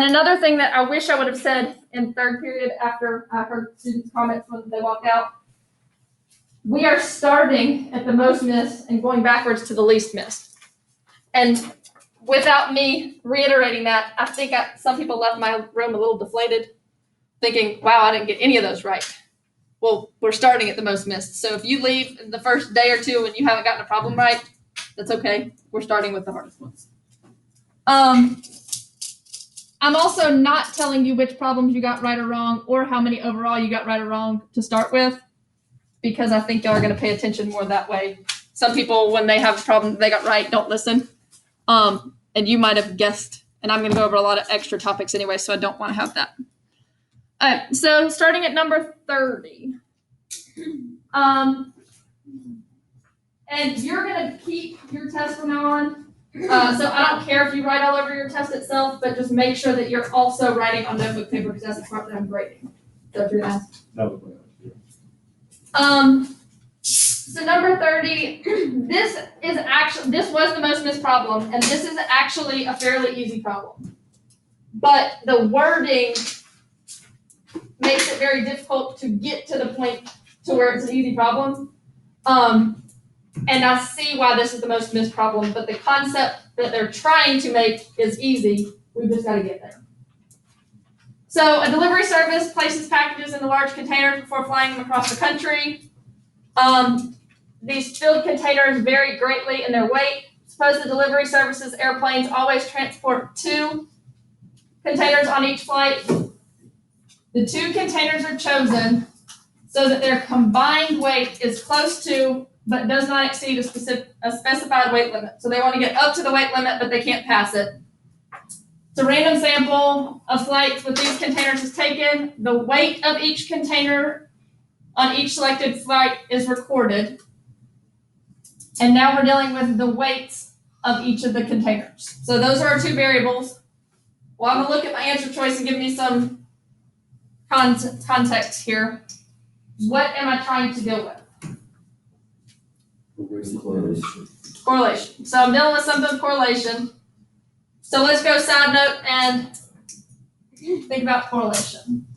And another thing that I wish I would have said in third period after I heard students' comments when they walked out, we are starting at the most missed and going backwards to the least missed. And without me reiterating that, I think some people left my room a little deflated, thinking, wow, I didn't get any of those right. Well, we're starting at the most missed. So if you leave in the first day or two and you haven't gotten a problem right, that's okay. We're starting with the hardest ones. I'm also not telling you which problems you got right or wrong or how many overall you got right or wrong to start with, because I think y'all are going to pay attention more that way. Some people, when they have a problem they got right, don't listen. And you might have guessed, and I'm going to go over a lot of extra topics anyway, so I don't want to have that. All right, so starting at number 30. And you're going to keep your test from now on. So I don't care if you write all over your test itself, but just make sure that you're also writing on notebook paper, because that's the part that I'm grading. So if you're asked. So number 30, this was the most missed problem, and this is actually a fairly easy problem. But the wording makes it very difficult to get to the point to where it's an easy problem. And I see why this is the most missed problem, but the concept that they're trying to make is easy. We've just got to get there. So a delivery service places packages in the large containers before flying them across the country. These filled containers vary greatly in their weight. Suppose the delivery service's airplanes always transport 2 containers on each flight. The 2 containers are chosen so that their combined weight is close to but does not exceed a specified weight limit. So they want to get up to the weight limit, but they can't pass it. So random sample of flights with these containers is taken. The weight of each container on each selected flight is recorded. And now we're dealing with the weights of each of the containers. So those are our 2 variables. Well, I'm going to look at my answer choice and give me some context here. What am I trying to deal with? Correlation. So I'm dealing with something with correlation. So let's go side note and think about correlation.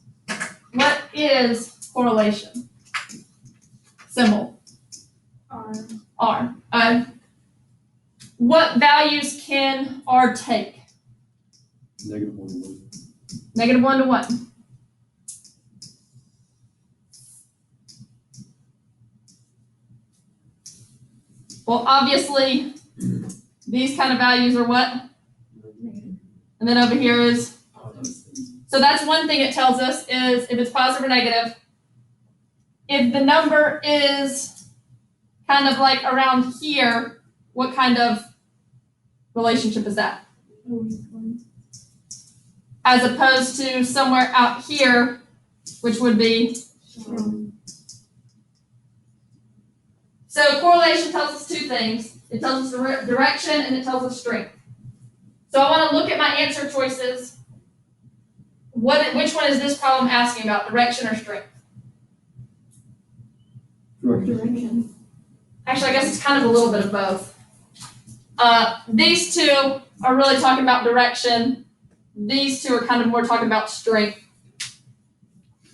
What is correlation? Symbol. R. What values can R take? -1 to 1. -1 to 1. Well, obviously, these kind of values are what? And then over here is, so that's one thing it tells us, is if it's positive or negative. If the number is kind of like around here, what kind of relationship is that? As opposed to somewhere out here, which would be. So correlation tells us 2 things. It tells us direction and it tells us strength. So I want to look at my answer choices. Which one is this problem asking about, direction or strength? Direction. Actually, I guess it's kind of a little bit of both. These 2 are really talking about direction. These 2 are kind of more talking about strength.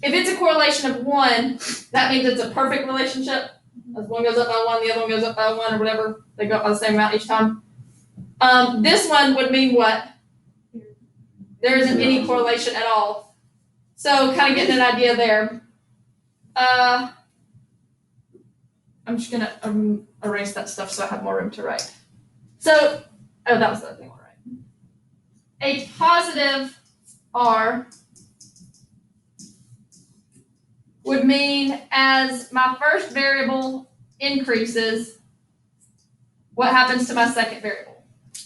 If it's a correlation of 1, that means it's a perfect relationship. As one goes up by 1, the other one goes up by 1, or whatever. They go up by the same amount each time. This one would mean what? There isn't any correlation at all. So kind of getting an idea there. I'm just going to erase that stuff so I have more room to write. So, that was the other thing I want to write. A positive R would mean as my first variable increases, what happens to my second variable?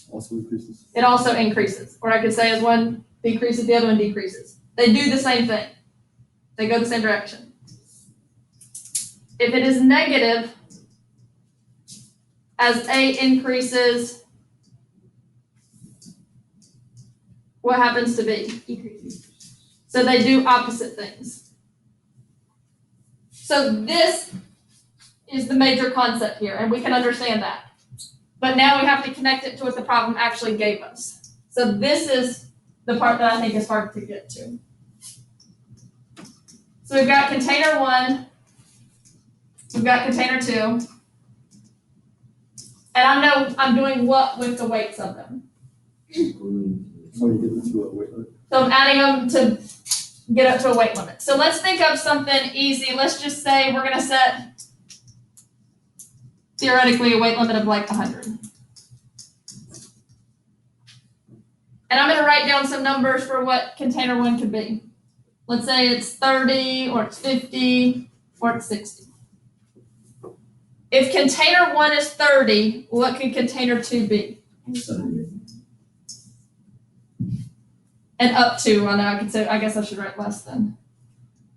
Also increases. It also increases. Or I could say as one decreases, the other one decreases. They do the same thing. They go the same direction. If it is negative, as A increases, what happens to B? Decreases. So they do opposite things. So this is the major concept here, and we can understand that. But now we have to connect it to what the problem actually gave us. So this is the part that I think is hard to get to. So we've got container 1, we've got container 2, and I know I'm doing what with the weights of them. So you get the 2 at weight limit. So I'm adding them to get up to a weight limit. So let's think of something easy. Let's just say we're gonna set theoretically a weight limit of like 100. And I'm gonna write down some numbers for what container 1 could be. Let's say it's 30, or it's 50, or it's 60. If container 1 is 30, what could container 2 be? And up to, I know I could say, I guess I should write less then.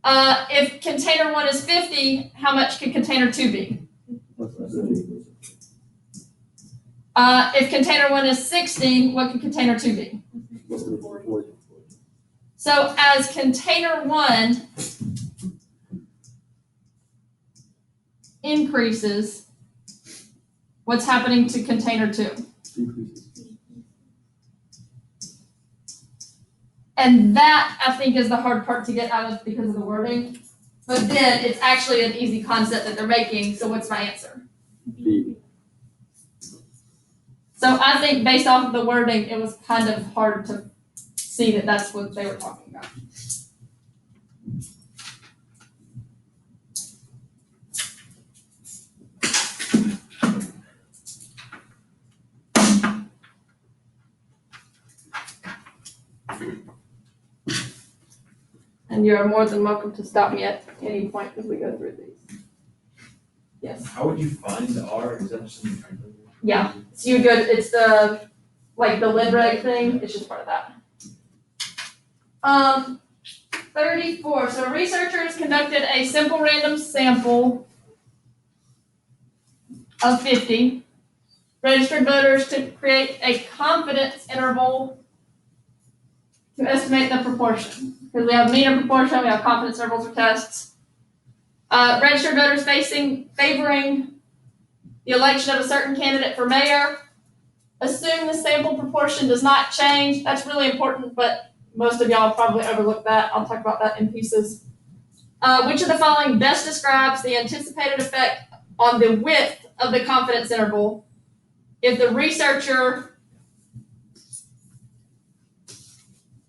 If container 1 is 50, how much could container 2 be? If container 1 is 60, what could container 2 be? So as container 1 increases, what's happening to container 2? Decreases. And that, I think, is the hard part to get out of because of the wording. But then it's actually an easy concept that they're making, so what's my answer? B. So I think based off of the wording, it was kind of hard to see that that's what they were talking about. And you're more than welcome to stop me at any point as we go through these. Yes. How would you find R? Is that just in Yeah. So you good, it's the, like the lid reg thing, it's just part of that. 34, so researchers conducted a simple random sample of 50 registered voters to create a confidence interval to estimate the proportion. Because we have mean or proportion, we have confidence intervals for tests. Registered voters favoring the election of a certain candidate for mayor. Assume the sample proportion does not change. That's really important, but most of y'all probably overlooked that. I'll talk about that in pieces. Which of the following best describes the anticipated effect on the width of the confidence interval if the researcher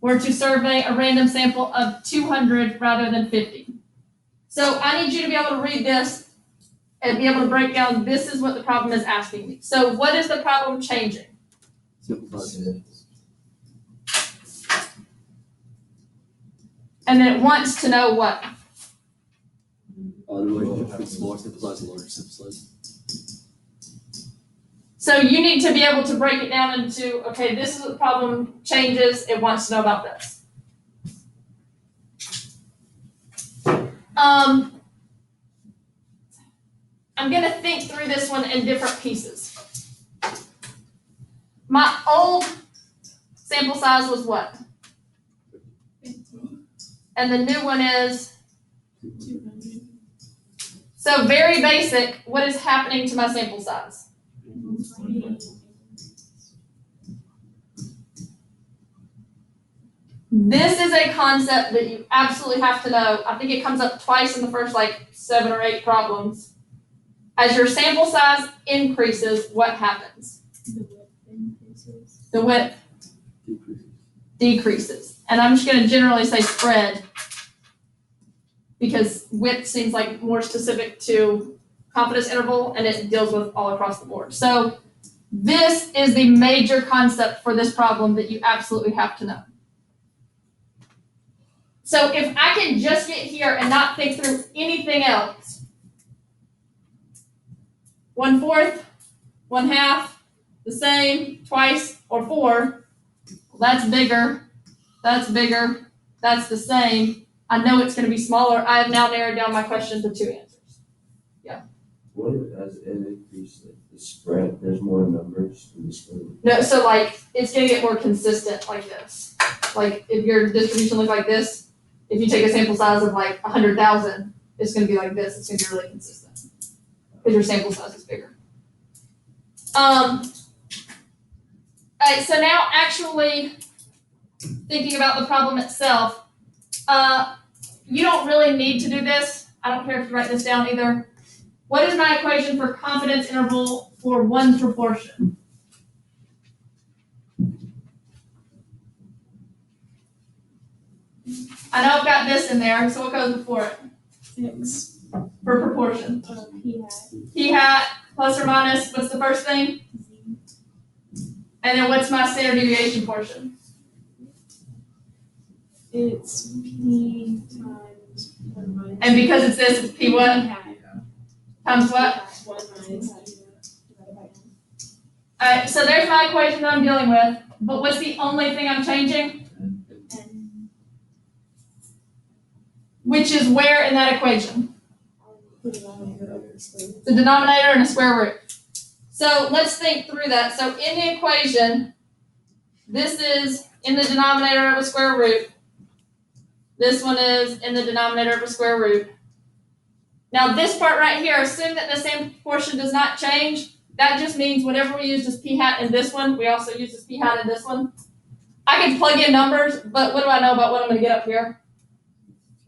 were to survey a random sample of 200 rather than 50? So I need you to be able to read this and be able to break down, this is what the problem is asking me. So what is the problem changing? Simple size. And then it wants to know what? The relationship between smaller sample size and larger sample size. So you need to be able to break it down into, okay, this is what the problem changes, it wants to know about this. I'm gonna think through this one in different pieces. My old sample size was what? 15. And the new one is, 200. so very basic, what is happening to my sample size? This is a concept that you absolutely have to know. I think it comes up twice in the first like 7 or 8 problems. As your sample size increases, what happens? The width increases. The width Decreases. decreases. And I'm just going to generally say spread because width seems like more specific to confidence interval and it deals with all across the board. So this is the major concept for this problem that you absolutely have to know. So if I can just get here and not think through anything else, 1/4, 1/2, the same, twice, or 4, well, that's bigger, that's bigger, that's the same. I know it's going to be smaller. I have now narrowed down my question to 2 answers. What if as it increases the spread, there's more numbers in the spread? No, so like it's going to get more consistent like this. Like if your distribution looked like this, if you take a sample size of like 100,000, it's going to be like this. It's going to be really consistent because your sample size is bigger. All right, so now actually thinking about the problem itself, you don't really need to do this. I don't care if you write this down either. What is my equation for confidence interval for one proportion? I know I've got this in there, so what goes before it? X, For proportion. P hat, P hat plus or minus, what's the first thing? Z. And then what's my standard deviation portion? It's P times 1 minus. And because it's this, it's P what? hat. Times what? 1 minus divided by n. Alright, so there's my equation that I'm dealing with, but what's the only thing I'm changing? N. Which is where in that equation? The denominator over the square. The denominator and a square root. So let's think through that. So in the equation, this is in the denominator of a square root. This one is in the denominator of a square root. Now this part right here, assume that the same proportion does not change. That just means whatever we used as p hat in this one, we also use as p hat in this one. I can plug in numbers, but what do I know about what I'm gonna get up here?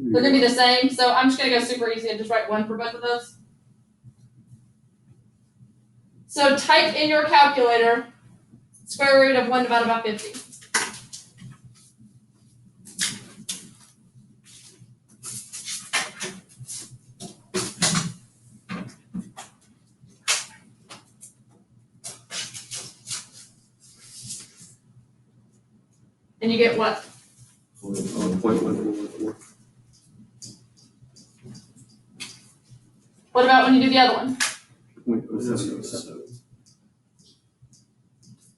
They're gonna be the same, so I'm just gonna go super easy and just write 1 for both of those. So type in your calculator, square root of 1 divided by 50. And you get what? 0.1414. What about when you do the other one? 0.0707.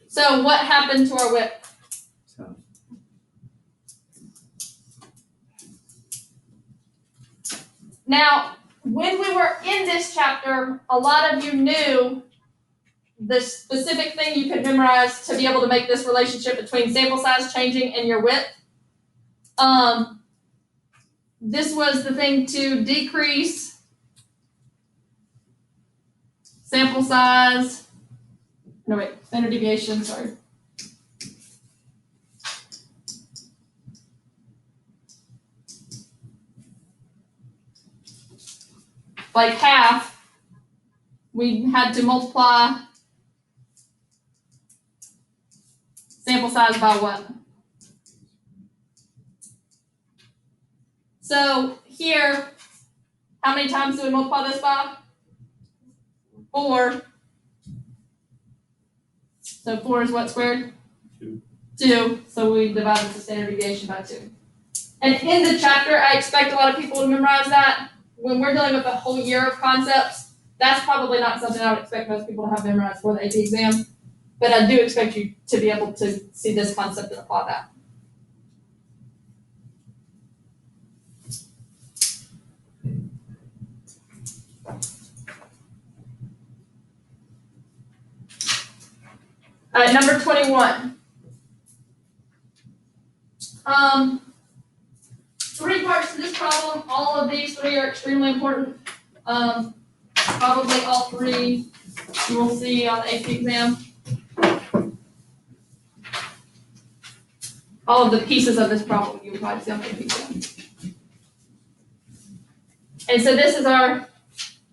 So what happened to our width? Now, when we were in this chapter, a lot of you knew the specific thing you could memorize to be able to make this relationship between sample size changing and your width. This was the thing to decrease sample size. No, wait, standard deviation, sorry. Like half, we had to multiply sample size by what? So here, how many times do we multiply this by? 4. So 4 is what squared? 2. So we divided the standard deviation by 2. And in the chapter, I expect a lot of people to memorize that. When we're dealing with a whole year of concepts, that's probably not something I would expect most people to have memorized for the AP exam. But I do expect you to be able to see this concept and apply that. All right, number 21. 3 parts to this problem. All of these 3 are extremely important. Probably all 3 you will see on the AP exam. All of the pieces of this problem you will probably see on the AP exam. And so this is our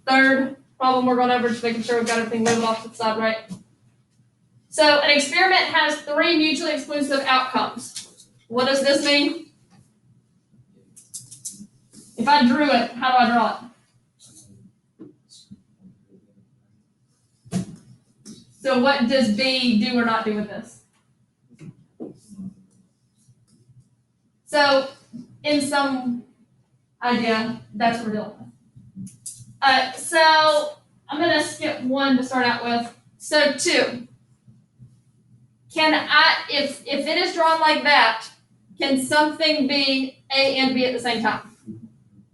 3rd problem we're going over, just making sure we've got everything labeled off to the side right. So an experiment has 3 mutually exclusive outcomes. What does this mean? If I drew it, how do I draw it? So what does B do or not do with this? So in some idea, that's what we're dealing with. So I'm going to skip 1 to start out with. So 2. Can I, if it is drawn like that, can something be A and B at the same time?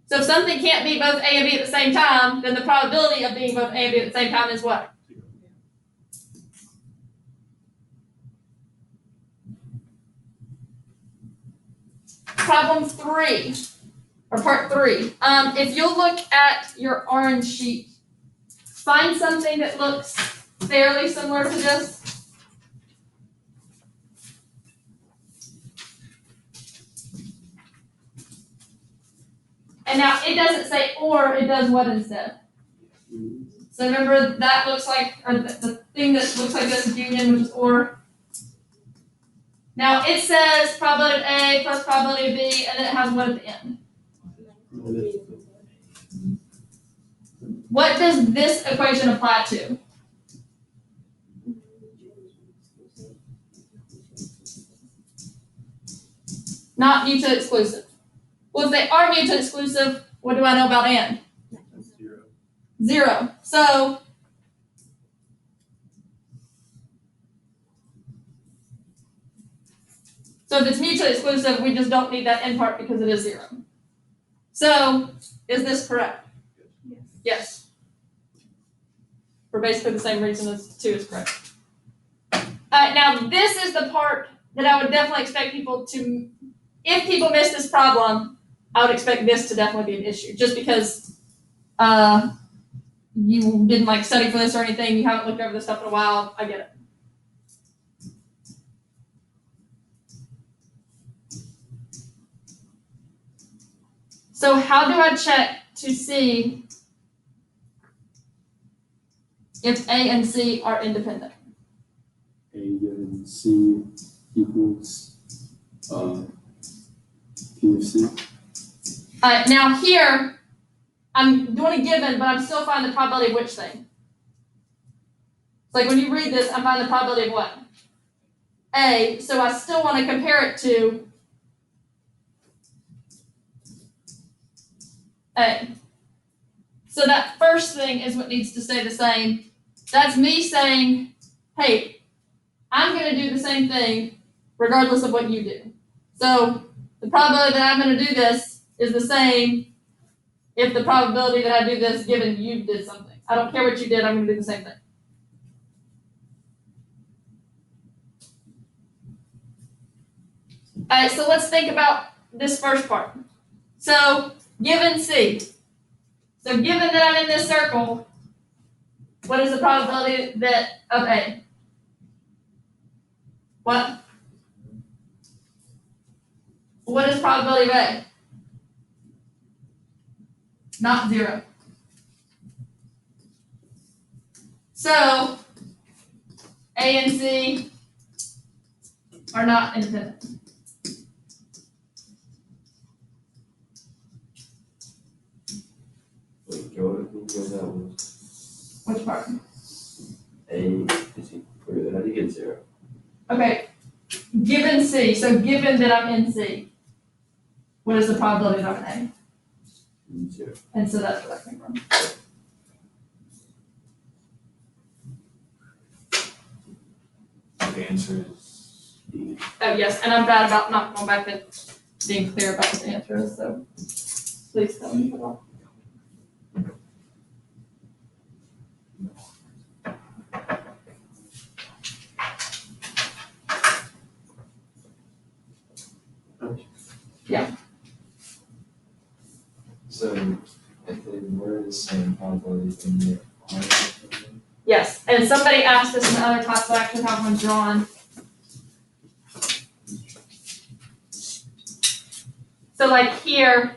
So if something can't be both A and B at the same time, then the probability of being both A and B at the same time is what? Problem 3, or part 3. If you'll look at your orange sheet, find something that looks fairly similar to this. and now it doesn't say or, it does what instead? So remember that looks like, or the thing that looks like this is union, which is or. Now it says probability of A plus probability of B, and then it has what at the end. What does this equation apply to? Not mutually exclusive. Well, if they are mutually exclusive, what do I know about and? Zero. 0. So if it's mutually exclusive, we just don't need that end part because it is 0. So is this correct? Yes. Yes. For basically the same reason as 2 is correct. Now this is the part that I would definitely expect people to, if people miss this problem, I would expect this to definitely be an issue, just because you didn't like study for this or anything, you haven't looked over this stuff in a while, I get it. So how do I check to see if A and C are independent? A given C equals P of C. Now here, I'm doing a given, but I'm still finding the probability of which thing? It's like when you read this, I'm finding the probability of what? A, so I still want to compare it to A. So that first thing is what needs to stay the same. That's me saying, hey, I'm going to do the same thing regardless of what you do. So the probability that I'm going to do this is the same if the probability that I do this given you did something. I don't care what you did, I'm going to do the same thing. All right, so let's think about this first part. So given C. So given that I'm in this circle, what is the probability that of A? What? What is probability of A? Not 0. So A and C are not independent. Wait, Jordan, who was that one? Which part? A is equal, how do you get 0? Okay, given C, so given that I'm in C, what is the probability that I'm in A? 0. And so that's where that came from. The answer is D. Oh, yes, and I'm bad about not going back and being clear about what the answer is, so please tell me. So if they were the same probability, then they are independent. Yes, and somebody asked this in the other class, so I actually have one drawn. So like here,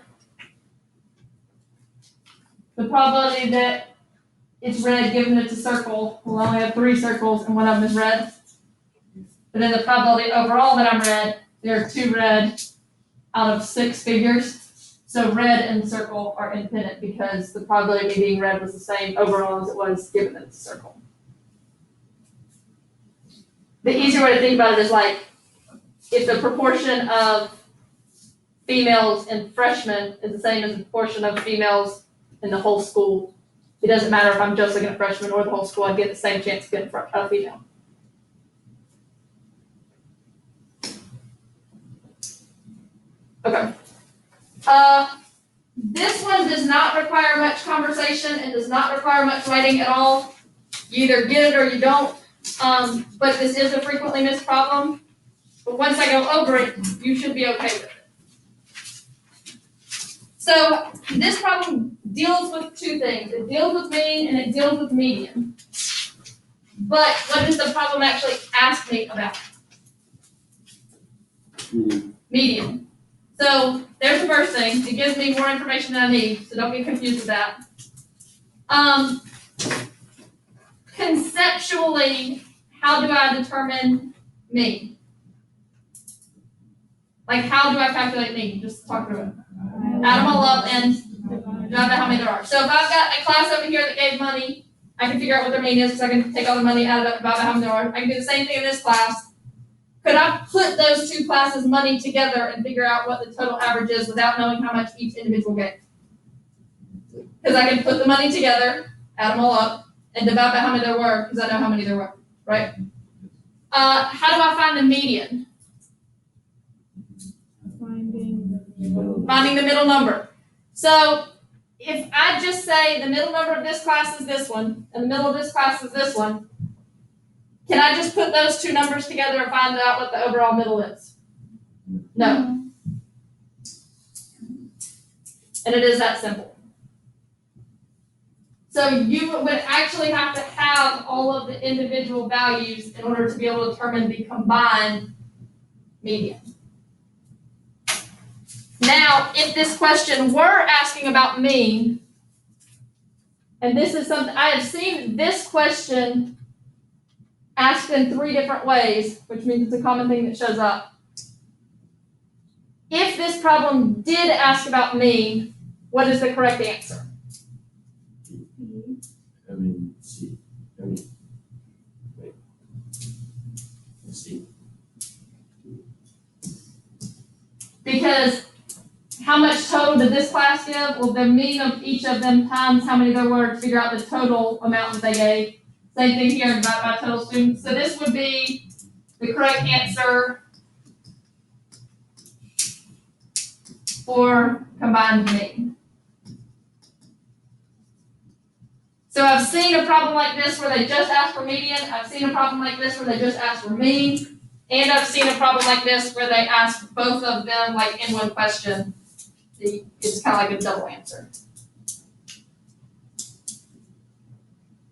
the probability that it's red given it's a circle, we'll only have 3 circles and one of them is red. But then the probability overall that I'm red, there are 2 red out of 6 figures. So red and circle are independent because the probability of me being red was the same overall as it was given that it's a circle. The easier way to think about it is like if the proportion of females in freshmen is the same as the proportion of females in the whole school, it doesn't matter if I'm just looking at freshmen or the whole school, I get the same chance of getting a female. Okay. This one does not require much conversation and does not require much writing at all. You either get it or you don't. But this is a frequently missed problem. But once I go over it, you should be okay with it. So this problem deals with 2 things. It deals with mean and it deals with median. But what does the problem actually ask me about? Median. So there's the first thing. It gives me more information than I need, so don't get confused with that. Conceptually, how do I determine mean? Like, how do I calculate mean? Just talk through it. Add them all up and divide by how many there are. So if I've got a class over here that gave money, I can figure out what their mean is because I can take all the money, add it up, divide by how many there are. I can do the same thing in this class. Could I put those two classes' money together and figure out what the total average is without knowing how much each individual gave? Because I can put the money together, add them all up, and divide by how many there were because I know how many there were, right? How do I find the median? Finding the middle number. So if I just say the middle number of this class is this one, and the middle of this class is this one, can I just put those two numbers together and find out what the overall middle is? No. And it is that simple. So you would actually have to have all of the individual values in order to be able to determine the combined median. Now, if this question were asking about mean, and this is something, I have seen this question asked in 3 different ways, which means it's a common thing that shows up. If this problem did ask about mean, what is the correct answer? C. C. Because how much total did this class give? Well, the mean of each of them times how many there were to figure out the total amount that they gave. Same thing here, divide by total students. So this would be the correct answer for combined mean. So I've seen a problem like this where they just ask for median. I've seen a problem like this where they just ask for mean. And I've seen a problem like this where they ask both of them like in one question. It's kind of like a double answer.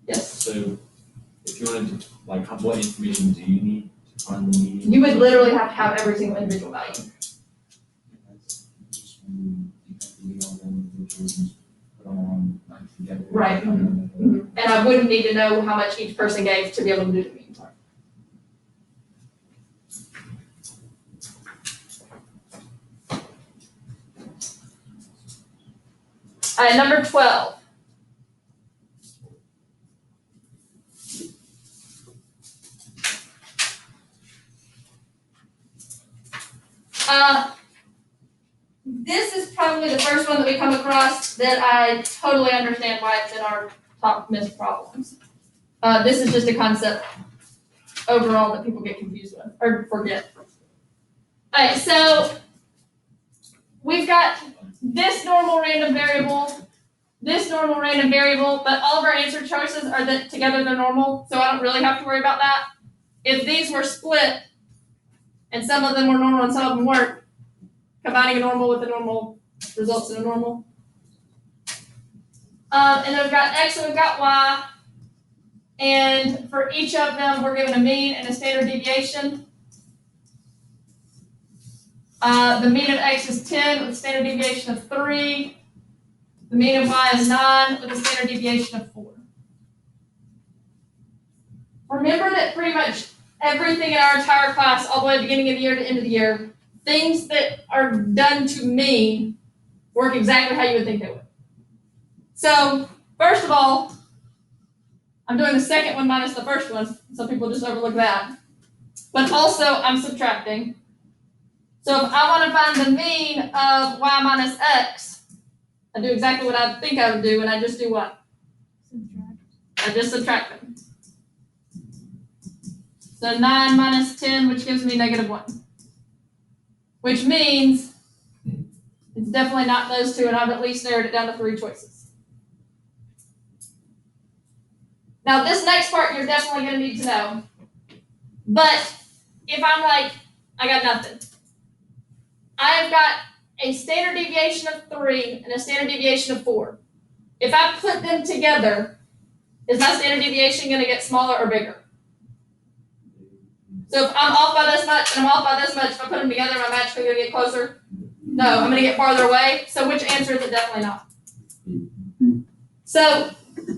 Yes? So if you wanted to, like, what information do you need to find the median? You would literally have to have every single individual value. Just when you have to read all the individuals and put them on, like, together. Right. And I wouldn't need to know how much each person gave to be able to do the mean part. All right, number 12. This is probably the first one that we come across that I totally understand why it's in our top missed problems. This is just a concept overall that people get confused with or forget. All right, so we've got this normal random variable, but all of our answer choices are that together they're normal, so I don't really have to worry about that. If these were split and some of them were normal and some of them weren't, combining a normal with a normal results in a normal. And then we've got X and we've got Y. And for each of them, we're given a mean and a standard deviation. The mean of X is 10 with a standard deviation of 3. The mean of Y is 9 with a standard deviation of 4. Remember that pretty much everything in our entire class, all the way beginning of the year to end of the year, things that are done to mean work exactly how you would think they would. So, first of all, I'm doing the second one minus the first one. Some people just overlook that. But also, I'm subtracting. So if I want to find the mean of Y minus X, I do exactly what I think I would do, and I just do what? Subtract. I just subtract them. So 9 minus 10, which gives me -1. Which means it's definitely not those two, and I've at least narrowed it down to 3 choices. Now, this next part you're definitely going to need to know. But if I'm like, I got nothing. I've got a standard deviation of 3 and a standard deviation of 4. If I put them together, is my standard deviation going to get smaller or bigger? So if I'm off by this much and I'm off by this much, if I put them together, my match is going to get closer. No, I'm gonna get farther away. So which answer is it definitely not? So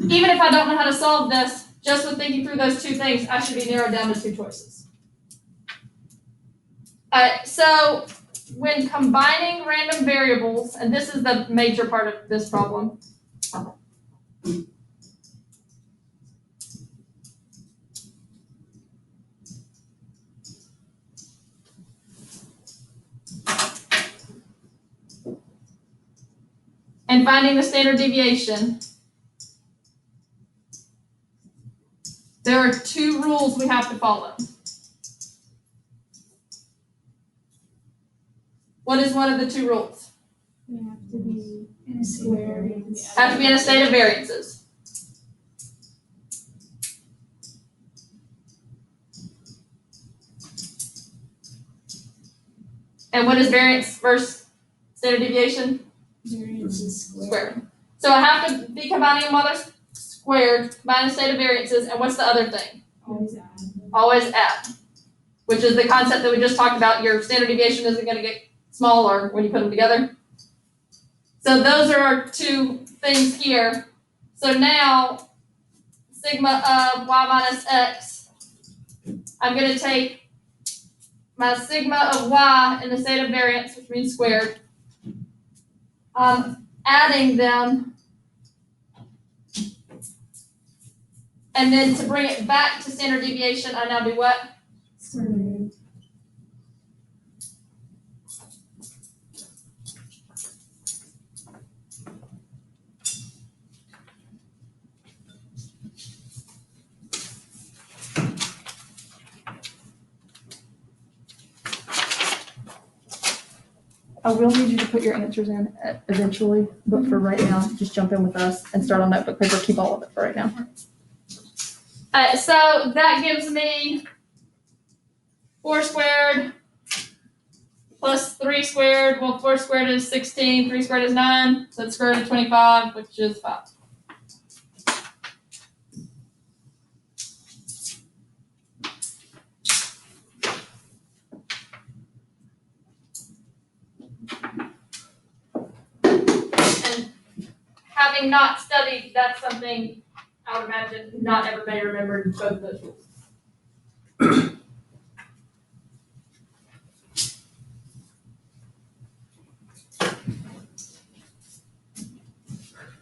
even if I don't know how to solve this, just with thinking through those two things, I should be narrowed down to two choices. So when combining random variables, and this is the major part of this problem. And finding the standard deviation, there are two rules we have to follow. What is one of the two rules? We have to be in a square. Have to be in a state of variances. And what is variance versus standard deviation? Variance is Squared. So I have to be combining them while they're squared, combine the state of variances, and what's the other thing? Always add. Always add, which is the concept that we just talked about. Your standard deviation isn't going to get smaller when you put them together. So those are our two things here. So now, sigma of y minus x, I'm going to take my sigma of y in the state of variance, which means squared, adding them, and then to bring it back to standard deviation, I now do what? Square root. I will need you to put your answers in eventually, but for right now, just jump in with us and start on notebook paper. Keep all of it for right now. So that gives me 4 squared plus 3 squared. Well, 4 squared is 16, 3 squared is 9, so it's square root of 25, which is 5. And having not studied, that's something I would imagine not everybody remembered both of those rules.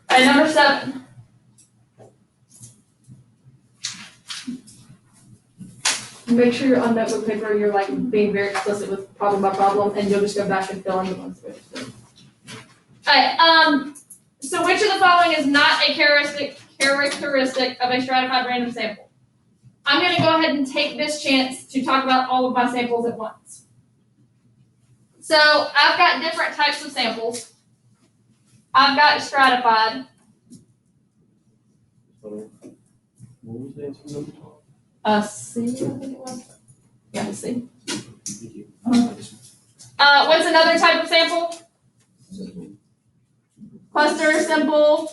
All right, number 7. Make sure you're on notebook paper, you're like being very explicit with problem by problem, and you'll just go back and fill in the ones that we just did. Alright, so which of the following is not a characteristic of a stratified random sample? I'm gonna go ahead and take this chance to talk about all of my samples at once. So I've got different types of samples. I've got stratified. What was the answer number? C, I think it was. Yeah, C. Thank you. What's another type of sample? Cluster, simple,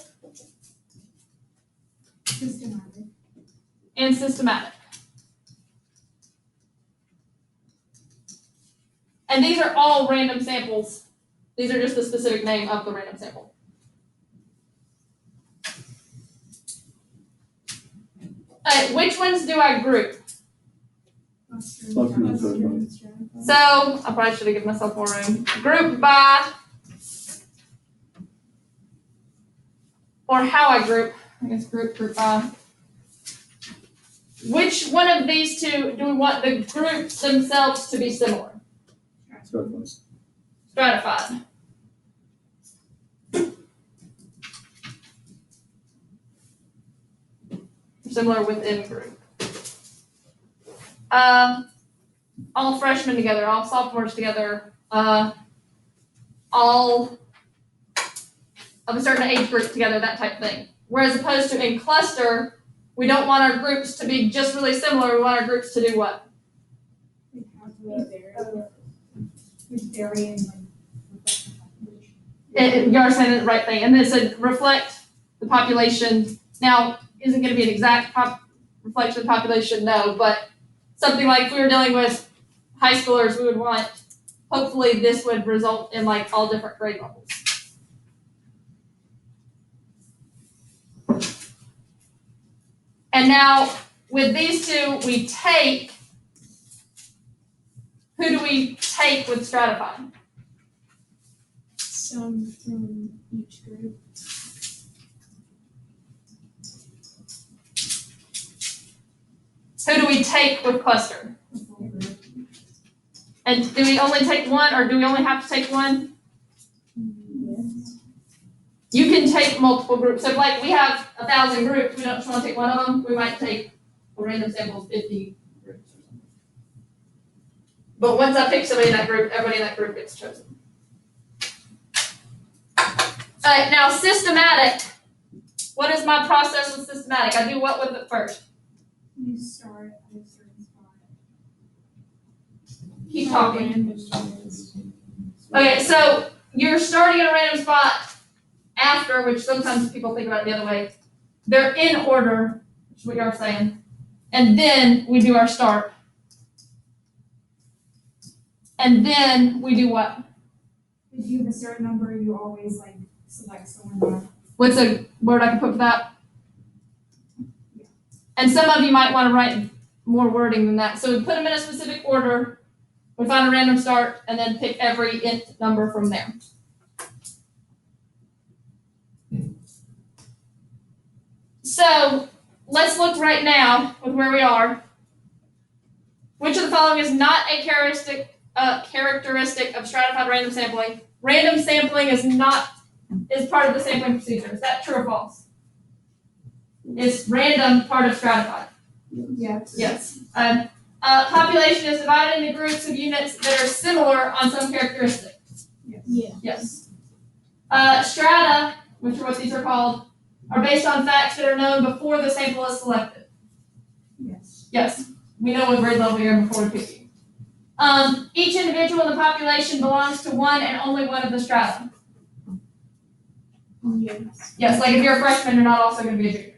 Systematic. and systematic. And these are all random samples. These are just the specific name of the random sample. Which ones do I group? So I probably should have given myself more room. Group by, or how I group. I guess group by. Which one of these two do we want the groups themselves to be similar? Stratified. Similar within group. All freshmen together, all sophomores together, all of a certain age group together, that type of thing. Whereas opposed to in cluster, we don't want our groups to be just really similar, we want our groups to do what? You're saying the right thing, and then it said reflect the population. Now, isn't going to be an exact reflection of the population, no, but something like if we were dealing with high schoolers, we would want hopefully this would result in like all different grade levels. And now with these two, we take, who do we take with stratified? Some from each group. Who do we take with cluster? And do we only take one, or do we only have to take one? Yes. You can take multiple groups. So like we have 1,000 groups, we don't just want to take one of them, we might take a random sample of 50 groups or something. But once I pick somebody in that group, everybody in that group gets chosen. Alright, now systematic. What is my process with systematic? I do what with it first? You start at a certain spot. Keep talking. Randomized. Okay, so you're starting at a random spot after, which sometimes people think about it the other way. They're in order, which is what you're saying. And then we do our start. And then we do what? If you have a certain number, you always like select someone else. What's a word I can put for that? And some of you might want to write more wording than that. So we put them in a specific order, we find a random start, and then pick every int number from there. So let's look right now with where we are. Which of the following is not a characteristic of stratified random sampling? Random sampling is part of the sampling procedure. Is that true or false? Is random part of stratified? Yes. Yes. Population is divided into groups of units that are similar on some characteristic. Yeah. Yes. Strata, which are what these are called, are based on facts that are known before the sample is selected. Yes. Yes. We know what grade level you're in before we pick you. Each individual in the population belongs to one and only one of the strata. Yes. Yes, like if you're a freshman, you're not also going to be a junior.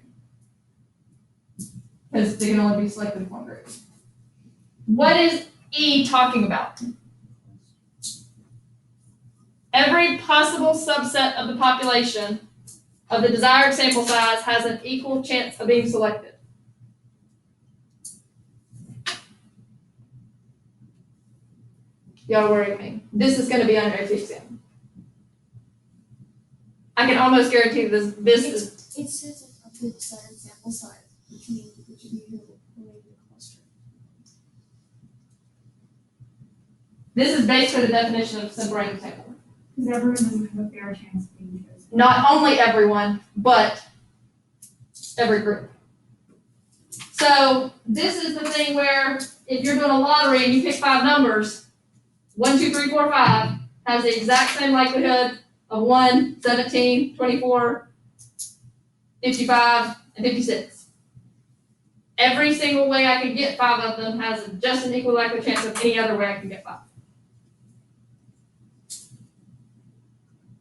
Because they can only be selected in one group. What is E talking about? Every possible subset of the population of the desired sample size has an equal chance of being selected. Y'all worry me. This is going to be on your AP exam. I can almost guarantee this is. It says of the desired sample size, which means which of you related to cluster. This is basically the definition of simple random sample. Because everyone doesn't have a fair chance of being chosen. Not only everyone, but every group. So this is the thing where if you're doing a lottery and you pick 5 numbers, 1, 2, 3, 4, 5 has the exact same likelihood of 1, 17, 24, 55, and 56. Every single way I could get 5 of them has just an equal likely chance of any other way I can get 5.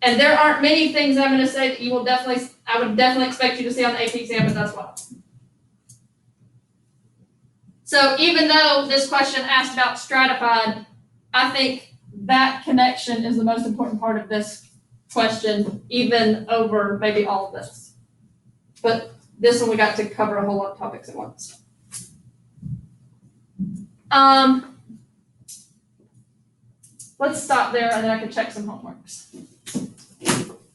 And there aren't many things I'm going to say that I would definitely expect you to see on the AP exam, but that's why. So even though this question asked about stratified, I think that connection is the most important part of this question, even over maybe all of this. But this one we got to cover a whole lot of topics at once. Let's stop there and then I can check some homeworks.